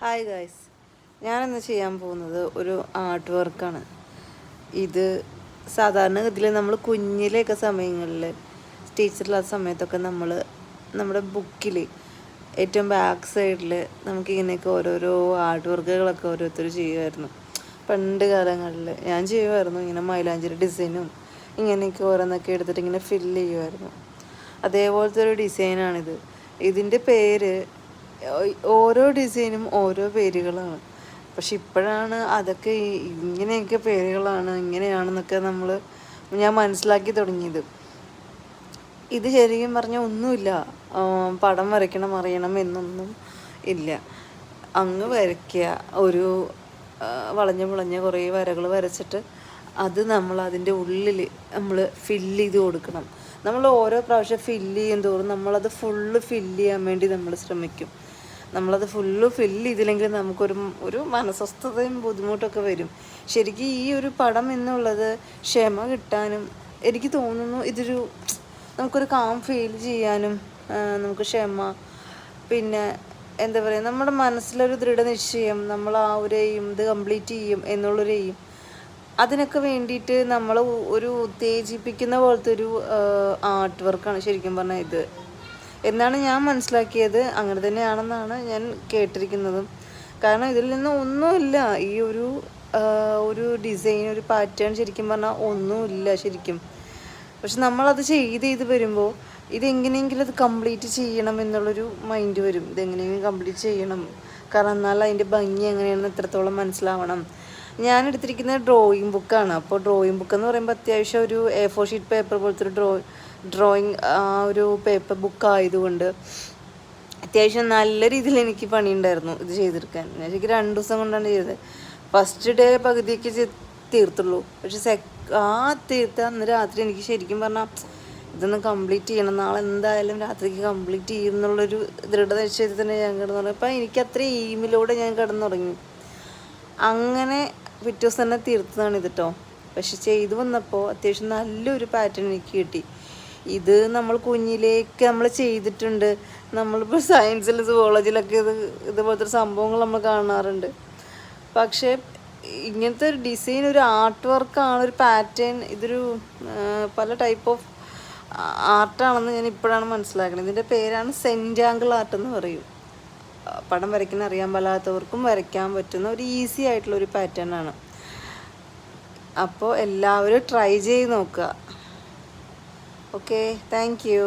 Hi guys, ഞാനിന്ന് ചെയ്യാൻ പോകുന്നത് ഒരു ആർട്ട് വർക്കാണ്. ഇത് സാധാരണഗതിയിൽ നമ്മൾ കുഞ്ഞിലെയൊക്കെ സമയങ്ങളിൽ ടീച്ചറില്ലാത്ത സമയത്തൊക്കെ നമ്മുടെ ബുക്കിൽ ഏറ്റവും ബാക്ക് സൈഡിൽ നമുക്കിങ്ങനെയൊക്കെ ഓരോരോ ആർട്ട് വർക്കുകളൊക്കെ ഓരോരുത്തർ ചെയ്യുമായിരുന്നു. പണ്ട് കാലങ്ങളിൽ ഞാൻ ചെയ്യുമായിരുന്നു. ഇങ്ങനെ മൈലാഞ്ചിയുടെ ഡിസൈനും ഇങ്ങനെയൊക്കെ ഓരോന്നൊക്കെ എടുത്തിട്ട് ഇങ്ങനെ ഫില്ല് ചെയ്യുമായിരുന്നു. അതേപോലത്തെ ഒരു ഡിസൈനാണിത്. ഇതിൻ്റെ പേര് ഓരോ ഡിസൈനും ഓരോ പേരുകളാണ്. പക്ഷെ ഇപ്പോഴാണ് അതൊക്കെ ഇങ്ങനെയൊക്കെ പേരുകളാണ്, ഇങ്ങനെയാണെന്നൊക്കെ ഞാൻ മനസ്സിലാക്കി തുടങ്ങിയത്. ഇത് ശരിക്കും പറഞ്ഞാൽ ഒന്നുമില്ല, പടം വരയ്ക്കണം അറിയണം എന്നൊന്നും ഇല്ല. അങ്ങ് വരയ്ക്കുക, ഒരു വളഞ്ഞ കുറേ വരകൾ വരച്ചിട്ട് അത് അതിൻ്റെ ഉള്ളിൽ നമ്മൾ ഫില്ല് ചെയ്ത് കൊടുക്കണം. നമ്മൾ ഓരോ പ്രാവശ്യം ഫില്ല് ചെയ്യും തോറും നമ്മളത് ഫുള്ള് ഫില്ല് ചെയ്യാൻ വേണ്ടി നമ്മൾ ശ്രമിക്കും. നമ്മളത് ഫുള്ള് ഫില്ല് ചെയ്തില്ലെങ്കിൽ ഒരു മനസ്വസ്ഥതയും ബുദ്ധിമുട്ടൊക്കെ വരും. ശരിക്കും ഈ ഒരു പടം എന്നുള്ളത് ക്ഷമ കിട്ടാനും എനിക്ക് തോന്നുന്നു. നമുക്കൊരു കാം ഫീൽ ചെയ്യാനും നമുക്ക് ക്ഷമ, പിന്നെ എന്താ പറയുക, നമ്മുടെ മനസ്സിലൊരു ദൃഢനിശ്ചയം, നമ്മൾ ആ ഒരു ഇത് കംപ്ലീറ്റ് ചെയ്യും എന്നുള്ളൊരു അതിനൊക്കെ വേണ്ടിയിട്ട് നമ്മൾ ഒരു ഉത്തേജിപ്പിക്കുന്ന പോലത്തെ ഒരു ആർട്ട് വർക്കാണ് ശരിക്കും പറഞ്ഞാൽ ഇത് എന്നാണ് ഞാൻ മനസ്സിലാക്കിയത്. അങ്ങനെ തന്നെയാണെന്നാണ് ഞാൻ കേട്ടിരിക്കുന്നതും. കാരണം ഇതിൽ നിന്ന് ഒന്നുമില്ല, ഈ ഒരു ഡിസൈൻ, ഒരു പാറ്റേൺ ശരിക്കും പറഞ്ഞാൽ ഒന്നുമില്ല ശരിക്കും. പക്ഷെ നമ്മളത് ചെയ്ത് വരുമ്പോൾ ഇതെങ്ങനെയെങ്കിലും അത് കംപ്ലീറ്റ് ചെയ്യണം എന്നുള്ളൊരു മൈൻഡ് വരും. ഇതെങ്ങനെയെങ്കിലും കംപ്ലീറ്റ് ചെയ്യണം, കാരണം എന്നാൽ അതിൻ്റെ ഭംഗി എങ്ങനെയാണെന്ന് എത്രത്തോളം മനസ്സിലാവണം. ഞാൻ എടുത്തിരിക്കുന്നത് ഡ്രോയിങ് ബുക്കാണ്. അപ്പോൾ ഡ്രോയിങ് ബുക്ക് എന്ന് പറയുമ്പോൾ അത്യാവശ്യം ഒരു A4 ഷീറ്റ് പേപ്പർ പോലത്തെ ഒരു ഡ്രോയിങ് ഒരു പേപ്പർ ബുക്ക് ആയതുകൊണ്ട് അത്യാവശ്യം നല്ല രീതിയിൽ എനിക്ക് പണിയുണ്ടായിരുന്നു ഇത് ചെയ്തെടുക്കാൻ. ഞാൻ ശരിക്കും 2 ദിവസം കൊണ്ടാണ് ചെയ്തത്. ഫസ്റ്റ് ഡേ പകുതിയൊക്കെ തീർത്തുള്ളൂ. പക്ഷെ തീർത്ത അന്ന് രാത്രി എനിക്ക് ശരിക്കും പറഞ്ഞാൽ ഇതൊന്ന് കംപ്ലീറ്റ് ചെയ്യണം, നാളെ എന്തായാലും രാത്രിക്ക് കംപ്ലീറ്റ് ചെയ്യും എന്നുള്ളൊരു ദൃഢനിശ്ചയത്തിൽ തന്നെ ഞാൻ കിടന്നുറങ്ങി. അപ്പം എനിക്ക് അത്ര എയിമിലൂടെ ഞാൻ കിടന്നുറങ്ങി. അങ്ങനെ പിറ്റേ ദിവസം തന്നെ തീർത്തതാണ് ഇത് കേട്ടോ. പക്ഷെ ചെയ്തു വന്നപ്പോൾ അത്യാവശ്യം നല്ലൊരു പാറ്റേൺ എനിക്ക് കിട്ടി. ഇത് നമ്മൾ കുഞ്ഞിലേക്ക് നമ്മൾ ചെയ്തിട്ടുണ്ട്. നമ്മളിപ്പോൾ സയൻസിൽ സുവോളജിയിലൊക്കെ ഇതുപോലത്തെ സംഭവങ്ങൾ നമ്മൾ കാണാറുണ്ട്. പക്ഷേ ഇങ്ങനത്തെ ഒരു ഡിസൈൻ, ഒരു ആർട്ട് വർക്കാണ്, ഒരു പാറ്റേൺ, ഇതൊരു പല ടൈപ്പ് ഓഫ് ആർട്ടാണെന്ന് ഞാൻ ഇപ്പോഴാണ് മനസ്സിലാക്കുന്നത്. ഇതിൻ്റെ പേരാണ് സെൻറ്റാങ്കിൾ ആർട്ട് എന്ന് പറയും. പടം വരയ്ക്കാൻ അറിയാൻ പാടാത്തവർക്കും വരയ്ക്കാൻ പറ്റുന്ന ഒരു ഈസി ആയിട്ടുള്ളൊരു പാറ്റേൺ ആണ്. അപ്പോൾ എല്ലാവരും ട്രൈ ചെയ്ത് നോക്കുക. Okay, thank you.